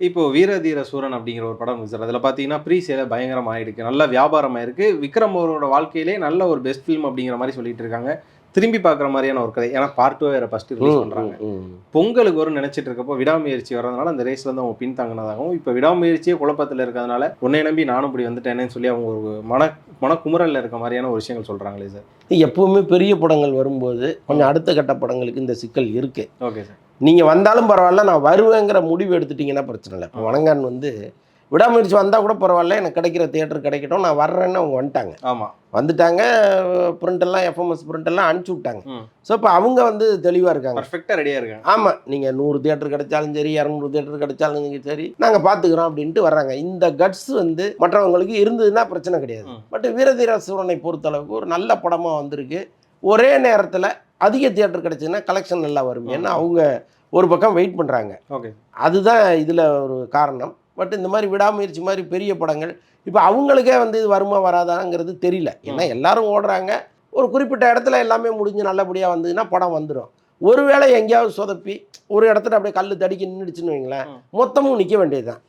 இப்போ வீரதீர சூரன் அப்படிங்கிற ஒரு படம் சார். அதில பார்த்தீங்கன்னா, ப்ரீ சேலே பயங்கரமா ஆயிருக்கு. நல்ல வியாபாரம் ஆயிருக்கு. விக்ரம் அவரோட வாழ்க்கையிலே நல்ல ஒரு பெஸ்ட் ஃபில்ம் அப்படிங்கிற மாரி சொல்லிட்டு இருக்காங்க. திரும்பி பார்க்குற மாரியான ஒரு கதை. ஏன்னா பார்ட் 2 வேற ஃபர்ஸ்ட் ரிலீஸ் பண்றாங்க. பொங்கலுக்கு வரும்னு நினைச்சிட்டு இருக்கப்போ விடாமுயற்சி வரதுனால அந்த ரேஸ்ல இருந்து அவங்க பின்தங்கினதாகவும், இப்ப விடாமுயற்சியே குழப்பத்துல இருக்கிறதுனால, உன்னைய நம்பி நானும் இப்படி வந்துட்டேனேன்னு சொல்லி அவங்க ஒரு மனக்குமுறல்ல இருக்க மாரியான ஒரு விஷயங்கள் சொல்றாங்களே சார். எப்பவுமே பெரிய படங்கள் வரும்போது கொஞ்சம் அடுத்த கட்ட படங்களுக்கு இந்த சிக்கல் இருக்கு. Okay sir. நீங்க வந்தாலும் பரவாயில்ல, நான் வருவேங்கிற முடிவு எடுத்துட்டீங்கன்னா பிரச்சனை இல்லை. இப்போ வணங்கான் வந்து விடாமுயற்சி வந்தால் கூட பரவாயில்ல, எனக்கு கிடைக்கிற தியேட்டர் கிடைக்கட்டும், நான் வர்றேன்னு அவங்க வந்துட்டாங்க. ஆமா. வந்துட்டாங்க, பிரிண்டெல்லாம் எஃப்எம்எஸ் பிரிண்டெல்லாம் அனுப்பிச்சி விட்டாங்க. ஸோ இப்போ அவங்க வந்து தெளிவாக இருக்காங்க, பர்ஃபெக்டாக ரெடியாக இருக்காங்க. ஆமாம், நீங்கள் 100 தியேட்டர் கிடைச்சாலும் சரி, 200 தியேட்டர் கிடைச்சாலும் சரி, நாங்கள் பார்த்துக்குறோம் அப்படின்ட்டு வர்றாங்க. இந்த கட்ஸ் வந்து மற்றவங்களுக்கு இருந்ததுன்னா பிரச்சனை கிடையாது. பட் வீரதீர சூரனை பொறுத்தளவுக்கு ஒரு நல்ல படமாக வந்திருக்கு. ஒரே நேரத்தில் அதிக தியேட்டர் கிடைச்சதுன்னா கலெக்ஷன் நல்லா வரும். ஏன்னா அவங்க ஒரு பக்கம் வெயிட் பண்ணுறாங்க. ஓகே, அதுதான் இதில் ஒரு காரணம். பட் இந்த மாதிரி விடாமுயற்சி மாதிரி பெரிய படங்கள் இப்போ அவங்களுக்கே வந்து இது வருமா வராதாங்கிறது தெரியல. ஏன்னா எல்லாரும் ஓடுறாங்க, ஒரு குறிப்பிட்ட இடத்துல எல்லாமே முடிஞ்சு நல்லபடியாக வந்ததுன்னா படம் வந்துடும். ஒருவேளை எங்கேயாவது சொதப்பி ஒரு இடத்துல அப்படியே கல் தடிக்கி நின்றுடுச்சுன்னு வைங்களேன், மொத்தமும் நிற்க வேண்டியது தான்.